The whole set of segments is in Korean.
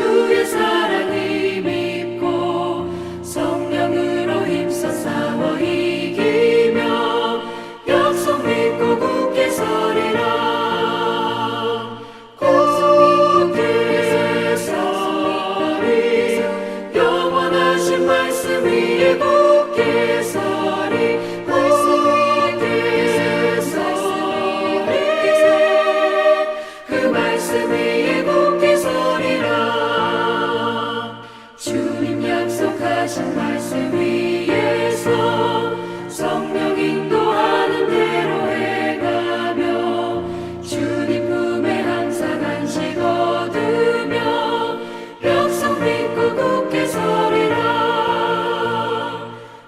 주의 사랑이 믿고 성령으로 힘써 싸워 이기며 약속 믿고 굳게 서리라. 굳게 서리 영원하신 말씀 위에 굳게 서리. 굳게 서리 그 말씀 위에 굳게 서리라. 주님 약속하신 말씀 위에서 성령 인도하는 대로 행하며 주님 품에 항상 안식 얻으며 약속 믿고 굳게 서리라.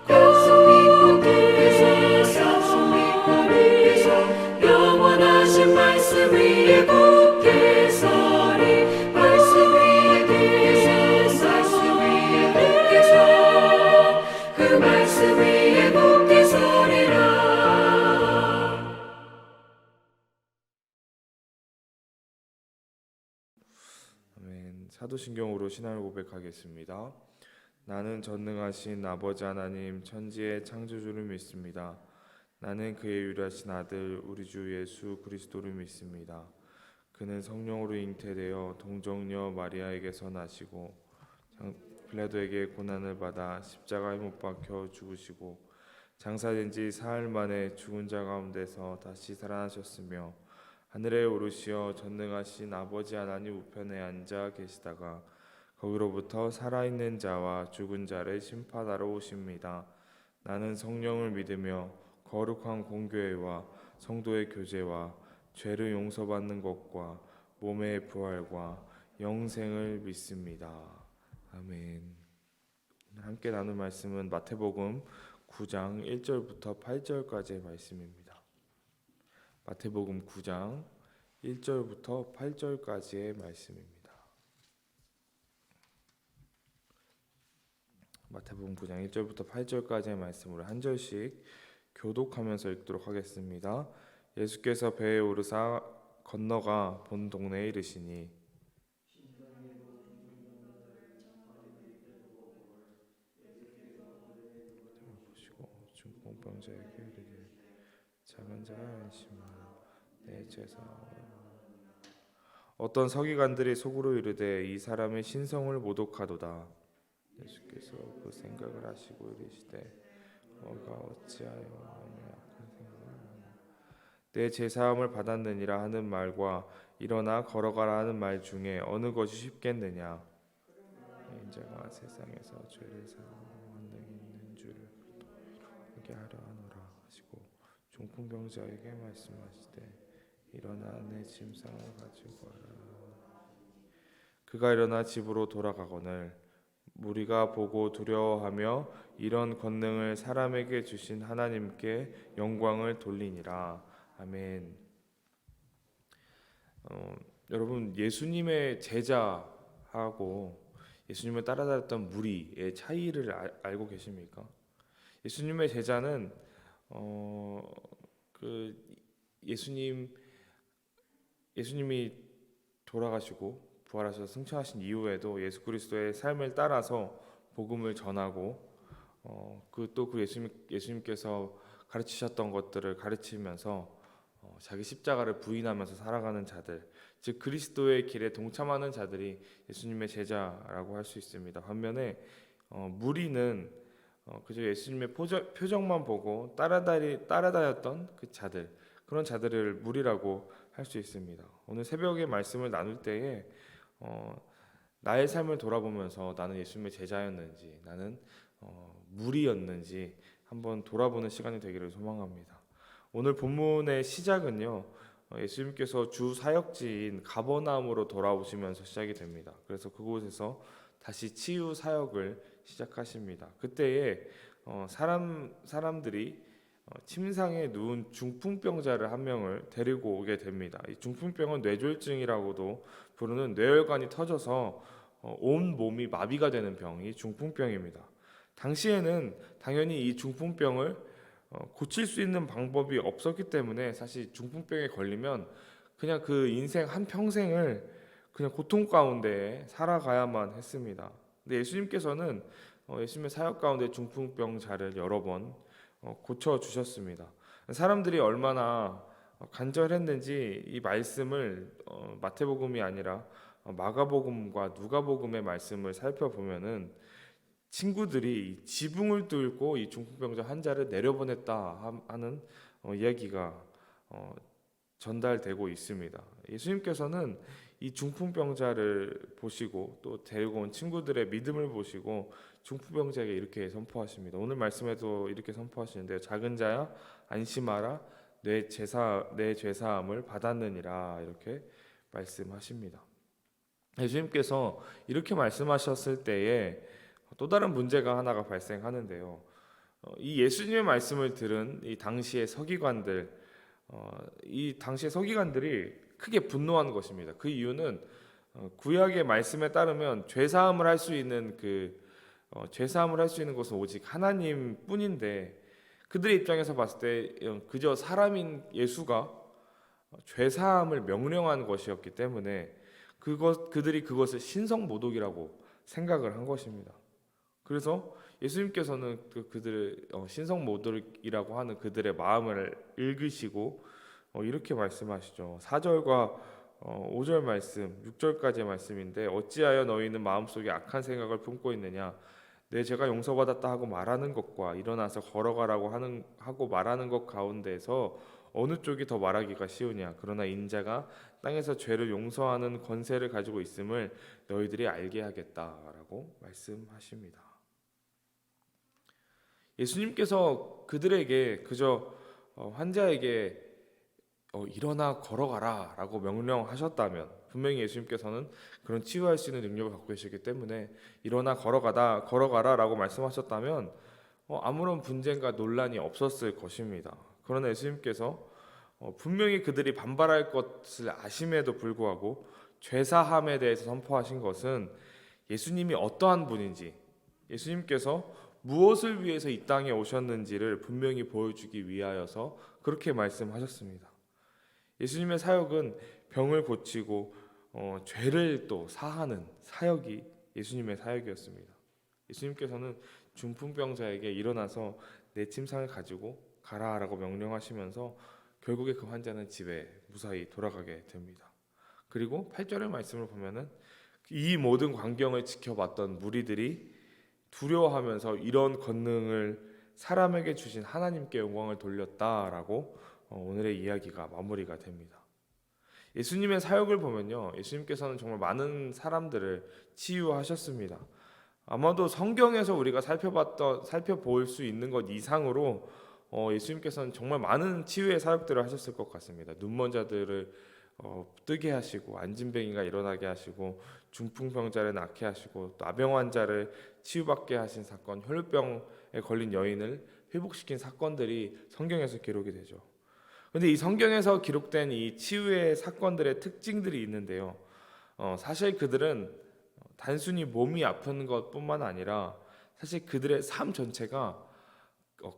약속 믿고 굳게 서리 영원하신 말씀 위에 굳게 서리. 말씀 위에 굳게 서 그 말씀 위에 굳게 서리라. 아멘. 사도신경으로 신앙을 고백하겠습니다. 나는 전능하신 아버지 하나님 천지의 창조주를 믿습니다. 나는 그의 유일하신 아들 우리 주 예수 그리스도를 믿습니다. 그는 성령으로 잉태되어 동정녀 마리아에게서 나시고 빌라도에게 고난을 받아 십자가에 못 박혀 죽으시고 장사된 지 사흘 만에 죽은 자 가운데서 다시 살아나셨으며 하늘에 오르시어 전능하신 아버지 하나님 우편에 앉아 계시다가 거기로부터 살아있는 자와 죽은 자를 심판하러 오십니다. 나는 성령을 믿으며 거룩한 공교회와 성도의 교제와 죄를 용서받는 것과 몸의 부활과 영생을 믿습니다. 아멘. 함께 나눌 말씀은 마태복음 9장 1절부터 8절까지의 말씀입니다. 마태복음 9장 1절부터 8절까지의 말씀입니다. 마태복음 9장 1절부터 8절까지의 말씀으로 한 절씩 교독하면서 읽도록 하겠습니다. 예수께서 배에 오르사 건너가 본 동네에 이르시니 보시고 중풍병자에게 이르되 작은 자가 안심하라 내 제사. 어떤 서기관들이 속으로 이르되 이 사람의 신성을 모독하도다. 예수께서 그 생각을 하시고 이르시되 너가 어찌하여 악한 생각을 하느냐. 내 제사함을 받았느니라 하는 말과 일어나 걸어가라 하는 말 중에 어느 것이 쉽겠느냐. 인자가 세상에서 죄를 사하는 권능이 있는 줄을 이루게 하려 하노라 하시고 중풍병자에게 말씀하시되 일어나 내 짐상을 가지고 와라. 그가 일어나 집으로 돌아가거늘 무리가 보고 두려워하며 이런 권능을 사람에게 주신 하나님께 영광을 돌리니라. 아멘. 여러분, 예수님의 제자하고 예수님을 따라다녔던 무리의 차이를 알고 계십니까? 예수님의 제자는 예수님이 돌아가시고 부활하셔서 승천하신 이후에도 예수 그리스도의 삶을 따라서 복음을 전하고 또 예수님께서 가르치셨던 것들을 가르치면서 자기 십자가를 부인하면서 살아가는 자들, 즉 그리스도의 길에 동참하는 자들이 예수님의 제자라고 할 수 있습니다. 반면에 무리는 그저 예수님의 표정만 보고 따라다녔던 그 자들, 그런 자들을 무리라고 할 수 있습니다. 오늘 새벽에 말씀을 나눌 때에 나의 삶을 돌아보면서 나는 예수님의 제자였는지 나는 무리였는지 한번 돌아보는 시간이 되기를 소망합니다. 오늘 본문의 시작은요, 예수님께서 주 사역지인 가버나움으로 돌아오시면서 시작이 됩니다. 그래서 그곳에서 다시 치유 사역을 시작하십니다. 그때에 사람들이 침상에 누운 중풍병자를 한 명을 데리고 오게 됩니다. 이 중풍병은 뇌졸중이라고도 부르는 뇌혈관이 터져서 온 몸이 마비가 되는 병이 중풍병입니다. 당시에는 당연히 이 중풍병을 고칠 수 있는 방법이 없었기 때문에 사실 중풍병에 걸리면 그냥 그 인생 한 평생을 그냥 고통 가운데 살아가야만 했습니다. 근데 예수님께서는 예수님의 사역 가운데 중풍병자를 여러 번 고쳐 주셨습니다. 사람들이 얼마나 간절했는지 이 말씀을 마태복음이 아니라 마가복음과 누가복음의 말씀을 살펴보면은 친구들이 지붕을 뚫고 이 중풍병자 환자를 내려보냈다 하는 이야기가 전달되고 있습니다. 예수님께서는 이 중풍병자를 보시고 또 데리고 온 친구들의 믿음을 보시고 중풍병자에게 이렇게 선포하십니다. 오늘 말씀에도 이렇게 선포하시는데요. 작은 자야 안심하라 내 죄사함을 받았느니라 이렇게 말씀하십니다. 예수님께서 이렇게 말씀하셨을 때에 또 다른 문제가 하나가 발생하는데요. 이 예수님의 말씀을 들은 이 당시의 서기관들, 이 당시의 서기관들이 크게 분노한 것입니다. 그 이유는 구약의 말씀에 따르면 죄사함을 할 수 있는 죄사함을 할 수 있는 것은 오직 하나님뿐인데 그들의 입장에서 봤을 때 그저 사람인 예수가 죄사함을 명령한 것이었기 때문에 그들이 그것을 신성모독이라고 생각을 한 것입니다. 그래서 예수님께서는 그들의 신성모독이라고 하는 그들의 마음을 읽으시고 이렇게 말씀하시죠. 4절과 5절 말씀, 6절까지의 말씀인데 어찌하여 너희는 마음속에 악한 생각을 품고 있느냐 내 죄가 용서받았다 하고 말하는 것과 일어나서 걸어가라고 하고 말하는 것 가운데서 어느 쪽이 더 말하기가 쉬우냐 그러나 인자가 땅에서 죄를 용서하는 권세를 가지고 있음을 너희들이 알게 하겠다라고 말씀하십니다. 예수님께서 그들에게 그저 환자에게 일어나 걸어가라 라고 명령하셨다면 분명히 예수님께서는 그런 치유할 수 있는 능력을 갖고 계시기 때문에 일어나 걸어가라 라고 말씀하셨다면 아무런 분쟁과 논란이 없었을 것입니다. 그러나 예수님께서 분명히 그들이 반발할 것을 아심에도 불구하고 죄사함에 대해서 선포하신 것은 예수님이 어떠한 분인지 예수님께서 무엇을 위해서 이 땅에 오셨는지를 분명히 보여주기 위하여서 그렇게 말씀하셨습니다. 예수님의 사역은 병을 고치고 죄를 또 사하는 사역이 예수님의 사역이었습니다. 예수님께서는 중풍병자에게 일어나서 내 침상을 가지고 가라라고 명령하시면서 결국에 그 환자는 집에 무사히 돌아가게 됩니다. 그리고 8절의 말씀을 보면은 이 모든 광경을 지켜봤던 무리들이 두려워하면서 이런 권능을 사람에게 주신 하나님께 영광을 돌렸다라고 오늘의 이야기가 마무리가 됩니다. 예수님의 사역을 보면요, 예수님께서는 정말 많은 사람들을 치유하셨습니다. 아마도 성경에서 우리가 살펴볼 수 있는 것 이상으로 예수님께서는 정말 많은 치유의 사역들을 하셨을 것 같습니다. 눈먼 자들을 뜨게 하시고 안진뱅이가 일어나게 하시고 중풍병자를 낫게 하시고 또 아병 환자를 치유받게 하신 사건, 혈루병에 걸린 여인을 회복시킨 사건들이 성경에서 기록이 되죠. 그런데 이 성경에서 기록된 이 치유의 사건들의 특징들이 있는데요. 사실 그들은 단순히 몸이 아픈 것뿐만 아니라 사실 그들의 삶 전체가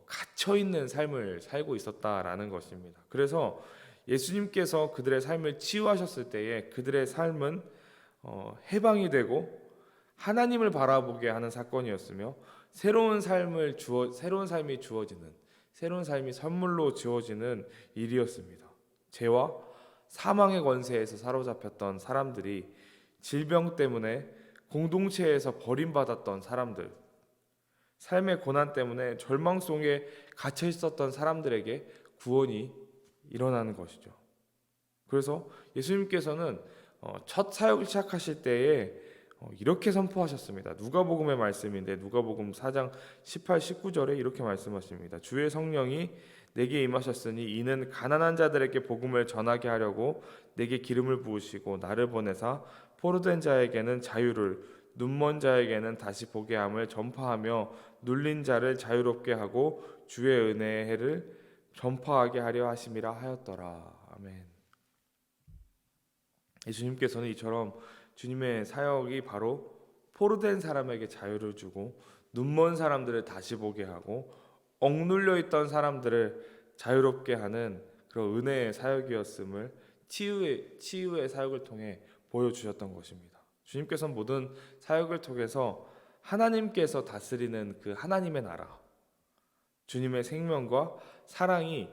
갇혀 있는 삶을 살고 있었다라는 것입니다. 그래서 예수님께서 그들의 삶을 치유하셨을 때에 그들의 삶은 해방이 되고 하나님을 바라보게 하는 사건이었으며 새로운 삶이 주어지는 새로운 삶이 선물로 주어지는 일이었습니다. 죄와 사망의 권세에서 사로잡혔던 사람들이 질병 때문에 공동체에서 버림받았던 사람들, 삶의 고난 때문에 절망 속에 갇혀 있었던 사람들에게 구원이 일어나는 것이죠. 그래서 예수님께서는 첫 사역을 시작하실 때에 이렇게 선포하셨습니다. 누가복음의 말씀인데 누가복음 4장 18, 19절에 이렇게 말씀하십니다. 주의 성령이 내게 임하셨으니 이는 가난한 자들에게 복음을 전하게 하려고 내게 기름을 부으시고 나를 보내사 포로된 자에게는 자유를 눈먼 자에게는 다시 보게 함을 전파하며 눌린 자를 자유롭게 하고 주의 은혜의 해를 전파하게 하려 하심이라 하였더라. 아멘. 예수님께서는 이처럼 주님의 사역이 바로 포로된 사람에게 자유를 주고 눈먼 사람들을 다시 보게 하고 억눌려 있던 사람들을 자유롭게 하는 그런 은혜의 사역이었음을 치유의 사역을 통해 보여주셨던 것입니다. 주님께서는 모든 사역을 통해서 하나님께서 다스리는 그 하나님의 나라, 주님의 생명과 사랑이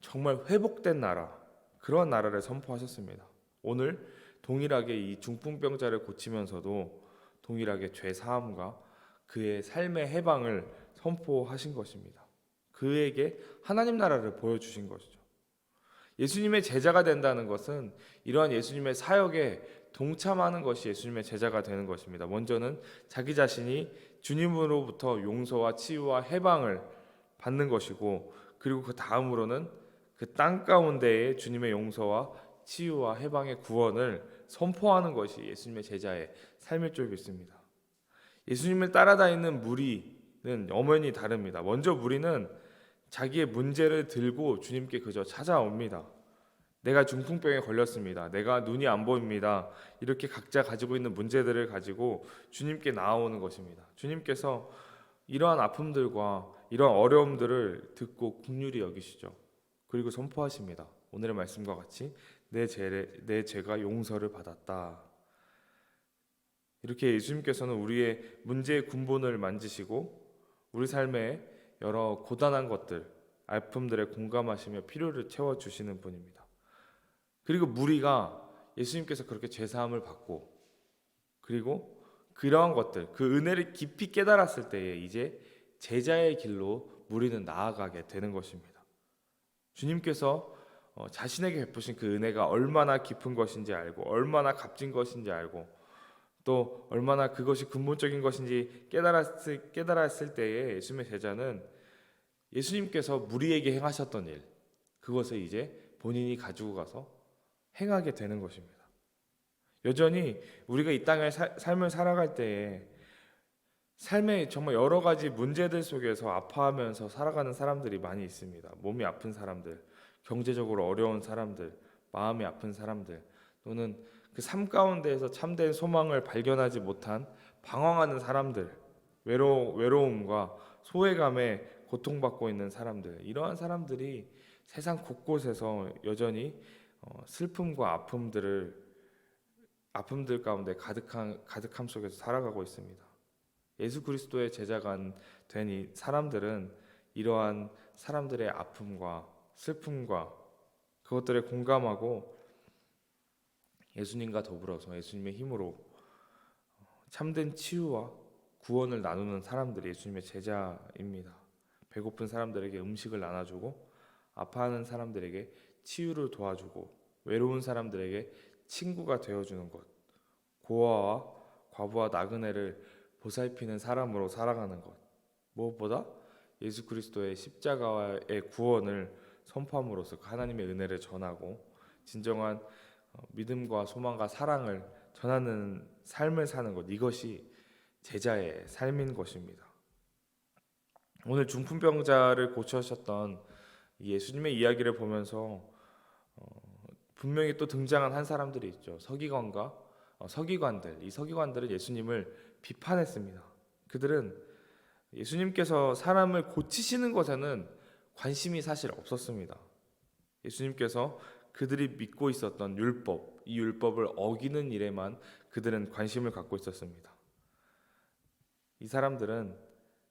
정말 회복된 나라, 그런 나라를 선포하셨습니다. 오늘 동일하게 이 중풍병자를 고치면서도 동일하게 죄 사함과 그의 삶의 해방을 선포하신 것입니다. 그에게 하나님 나라를 보여주신 것이죠. 예수님의 제자가 된다는 것은 이러한 예수님의 사역에 동참하는 것이 예수님의 제자가 되는 것입니다. 먼저는 자기 자신이 주님으로부터 용서와 치유와 해방을 받는 것이고, 그리고 그 다음으로는 그 땅 가운데에 주님의 용서와 치유와 해방의 구원을 선포하는 것이 예수님의 제자의 삶일 줄 믿습니다. 예수님을 따라다니는 무리는 엄연히 다릅니다. 먼저 무리는 자기의 문제를 들고 주님께 그저 찾아옵니다. 내가 중풍병에 걸렸습니다. 내가 눈이 안 보입니다. 이렇게 각자 가지고 있는 문제들을 가지고 주님께 나아오는 것입니다. 주님께서 이러한 아픔들과 이러한 어려움들을 듣고 긍휼히 여기시죠. 그리고 선포하십니다. 오늘의 말씀과 같이 내 죄가 용서를 받았다. 이렇게 예수님께서는 우리의 문제의 근본을 만지시고 우리 삶에 여러 고단한 것들, 아픔들에 공감하시며 필요를 채워주시는 분입니다. 그리고 무리가 예수님께서 그렇게 죄사함을 받고, 그리고 그러한 것들, 그 은혜를 깊이 깨달았을 때에 이제 제자의 길로 무리는 나아가게 되는 것입니다. 주님께서 자신에게 베푸신 그 은혜가 얼마나 깊은 것인지 알고, 얼마나 값진 것인지 알고, 또 얼마나 그것이 근본적인 것인지 깨달았을 때에 예수님의 제자는 예수님께서 무리에게 행하셨던 일, 그것을 이제 본인이 가지고 가서 행하게 되는 것입니다. 여전히 우리가 이 땅의 삶을 살아갈 때에 삶의 정말 여러 가지 문제들 속에서 아파하면서 살아가는 사람들이 많이 있습니다. 몸이 아픈 사람들, 경제적으로 어려운 사람들, 마음이 아픈 사람들, 또는 그 삶 가운데에서 참된 소망을 발견하지 못한 방황하는 사람들, 외로움과 소외감에 고통받고 있는 사람들, 이러한 사람들이 세상 곳곳에서 여전히 슬픔과 아픔들 가운데 가득함 속에서 살아가고 있습니다. 예수 그리스도의 제자가 된 이 사람들은 이러한 사람들의 아픔과 슬픔과 그것들에 공감하고 예수님과 더불어서 예수님의 힘으로 참된 치유와 구원을 나누는 사람들이 예수님의 제자입니다. 배고픈 사람들에게 음식을 나눠주고, 아파하는 사람들에게 치유를 도와주고, 외로운 사람들에게 친구가 되어주는 것, 고아와 과부와 나그네를 보살피는 사람으로 살아가는 것, 무엇보다 예수 그리스도의 십자가의 구원을 선포함으로써 하나님의 은혜를 전하고 진정한 믿음과 소망과 사랑을 전하는 삶을 사는 것, 이것이 제자의 삶인 것입니다. 오늘 중풍병자를 고쳐셨던 예수님의 이야기를 보면서 분명히 또 등장한 한 사람들이 있죠. 서기관들. 이 서기관들은 예수님을 비판했습니다. 그들은 예수님께서 사람을 고치시는 것에는 관심이 사실 없었습니다. 예수님께서 그들이 믿고 있었던 율법, 이 율법을 어기는 일에만 그들은 관심을 갖고 있었습니다. 이 사람들은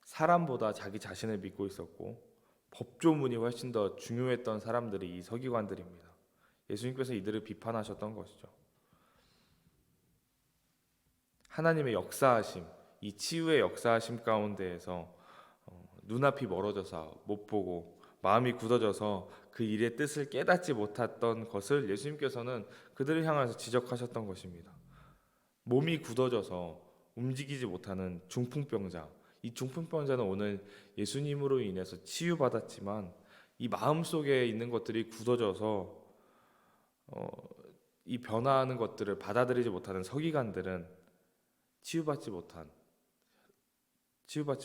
사람보다 자기 자신을 믿고 있었고, 법조문이 훨씬 더 중요했던 사람들이 이 서기관들입니다. 예수님께서 이들을 비판하셨던 것이죠. 하나님의 역사하심, 이 치유의 역사하심 가운데에서 눈앞이 멀어져서 못 보고 마음이 굳어져서 그 일의 뜻을 깨닫지 못했던 것을 예수님께서는 그들을 향해서 지적하셨던 것입니다. 몸이 굳어져서 움직이지 못하는 중풍병자, 이 중풍병자는 오늘 예수님으로 인해서 치유받았지만 이 마음속에 있는 것들이 굳어져서 이 변화하는 것들을 받아들이지 못하는 서기관들은 치유받지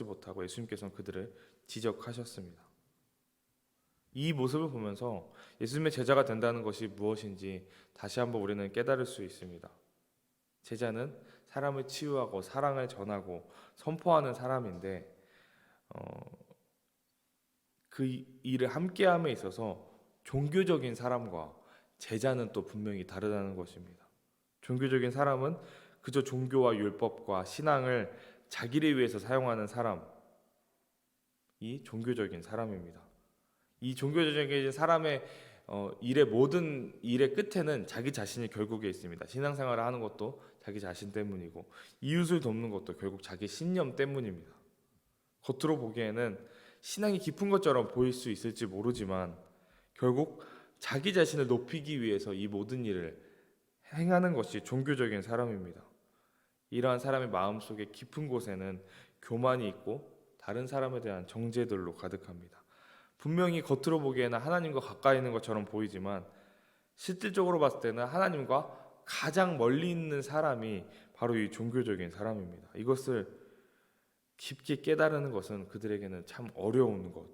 못하고 예수님께서는 그들을 지적하셨습니다. 이 모습을 보면서 예수님의 제자가 된다는 것이 무엇인지 다시 한번 우리는 깨달을 수 있습니다. 제자는 사람을 치유하고 사랑을 전하고 선포하는 사람인데, 그 일을 함께함에 있어서 종교적인 사람과 제자는 또 분명히 다르다는 것입니다. 종교적인 사람은 그저 종교와 율법과 신앙을 자기를 위해서 사용하는 사람이 종교적인 사람입니다. 이 종교적인 사람의 일의 모든 일의 끝에는 자기 자신이 결국에 있습니다. 신앙생활을 하는 것도 자기 자신 때문이고 이웃을 돕는 것도 결국 자기 신념 때문입니다. 겉으로 보기에는 신앙이 깊은 것처럼 보일 수 있을지 모르지만 결국 자기 자신을 높이기 위해서 이 모든 일을 행하는 것이 종교적인 사람입니다. 이러한 사람의 마음속에 깊은 곳에는 교만이 있고 다른 사람에 대한 정죄들로 가득합니다. 분명히 겉으로 보기에는 하나님과 가까이 있는 것처럼 보이지만 실질적으로 봤을 때는 하나님과 가장 멀리 있는 사람이 바로 이 종교적인 사람입니다. 이것을 깊게 깨달으는 것은 그들에게는 참 어려운 것.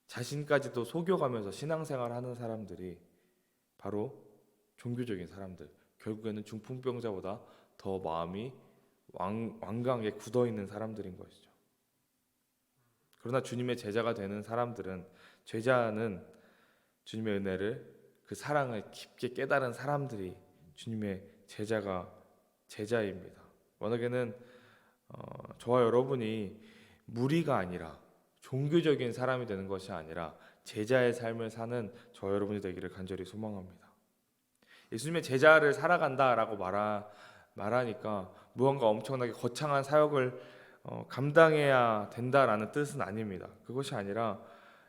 자신까지도 속여가면서 신앙생활하는 사람들이 바로 종교적인 사람들, 결국에는 중풍병자보다 더 마음이 완강하게 굳어있는 사람들인 것이죠. 그러나 주님의 제자가 되는 사람들은, 제자는 주님의 은혜를, 그 사랑을 깊게 깨달은 사람들이 주님의 제자입니다. 만약에는 저와 여러분이 무리가 아니라 종교적인 사람이 되는 것이 아니라 제자의 삶을 사는 저와 여러분이 되기를 간절히 소망합니다. 예수님의 제자를 살아간다라고 말하니까 무언가 엄청나게 거창한 사역을 감당해야 된다라는 뜻은 아닙니다. 그것이 아니라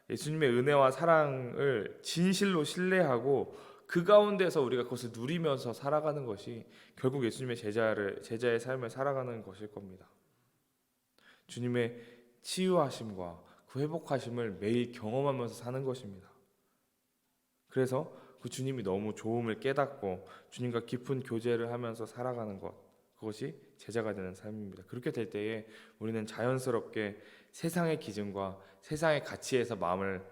예수님의 은혜와 사랑을 진실로 신뢰하고 그 가운데서 우리가 그것을 누리면서 살아가는 것이 결국 예수님의 제자의 삶을 살아가는 것일 겁니다. 주님의 치유하심과 그 회복하심을 매일 경험하면서 사는 것입니다. 그래서 그 주님이 너무 좋음을 깨닫고 주님과 깊은 교제를 하면서 살아가는 것, 그것이 제자가 되는 삶입니다. 그렇게 될 때에 우리는 자연스럽게 세상의 기준과 세상의 가치에서 마음을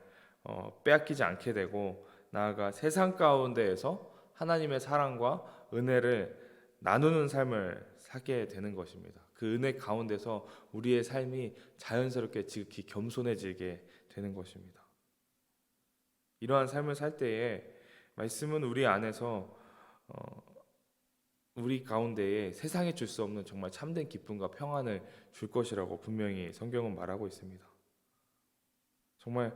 빼앗기지 않게 되고, 나아가 세상 가운데에서 하나님의 사랑과 은혜를 나누는 삶을 살게 되는 것입니다. 그 은혜 가운데서 우리의 삶이 자연스럽게 지극히 겸손해지게 되는 것입니다. 이러한 삶을 살 때에 말씀은 우리 안에서 우리 가운데에 세상에 줄 수 없는 정말 참된 기쁨과 평안을 줄 것이라고 분명히 성경은 말하고 있습니다. 정말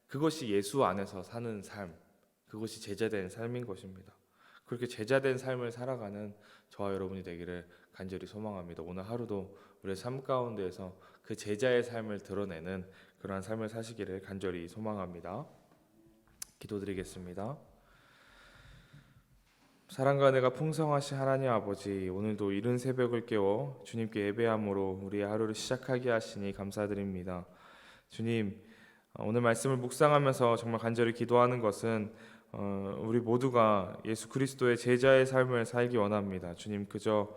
그것이 예수 안에서 사는 삶, 그것이 제자된 삶인 것입니다. 그렇게 제자된 삶을 살아가는 저와 여러분이 되기를 간절히 소망합니다. 오늘 하루도 우리의 삶 가운데에서 그 제자의 삶을 드러내는 그러한 삶을 사시기를 간절히 소망합니다. 기도드리겠습니다. 사랑과 은혜가 풍성하신 하나님 아버지, 오늘도 이른 새벽을 깨워 주님께 예배함으로 우리의 하루를 시작하게 하시니 감사드립니다. 주님, 오늘 말씀을 묵상하면서 정말 간절히 기도하는 것은 우리 모두가 예수 그리스도의 제자의 삶을 살기 원합니다. 주님, 그저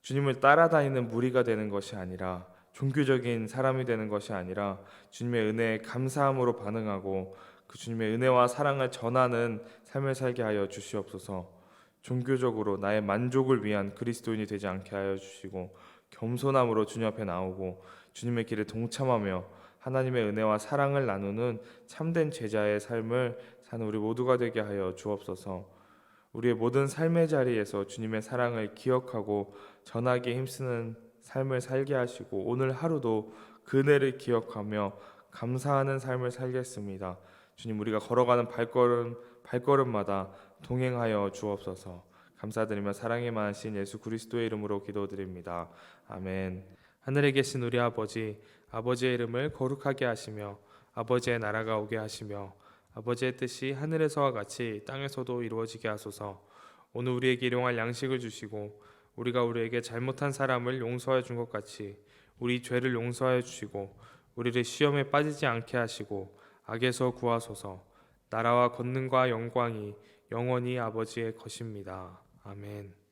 주님을 따라다니는 무리가 되는 것이 아니라, 종교적인 사람이 되는 것이 아니라 주님의 은혜에 감사함으로 반응하고 그 주님의 은혜와 사랑을 전하는 삶을 살게 하여 주시옵소서. 종교적으로 나의 만족을 위한 그리스도인이 되지 않게 하여 주시고, 겸손함으로 주님 앞에 나오고 주님의 길에 동참하며 하나님의 은혜와 사랑을 나누는 참된 제자의 삶을 사는 우리 모두가 되게 하여 주옵소서. 우리의 모든 삶의 자리에서 주님의 사랑을 기억하고 전하기에 힘쓰는 삶을 살게 하시고, 오늘 하루도 그 은혜를 기억하며 감사하는 삶을 살겠습니다. 주님, 우리가 걸어가는 발걸음마다 동행하여 주옵소서. 감사드리며 사랑이 많으신 예수 그리스도의 이름으로 기도드립니다. 아멘. 하늘에 계신 우리 아버지, 아버지의 이름을 거룩하게 하시며 아버지의 나라가 오게 하시며 아버지의 뜻이 하늘에서와 같이 땅에서도 이루어지게 하소서. 오늘 우리에게 일용할 양식을 주시고 우리가 우리에게 잘못한 사람을 용서하여 준 것 같이 우리 죄를 용서하여 주시고 우리를 시험에 빠지지 않게 하시고 악에서 구하소서. 나라와 권능과 영광이 영원히 아버지의 것입니다. 아멘.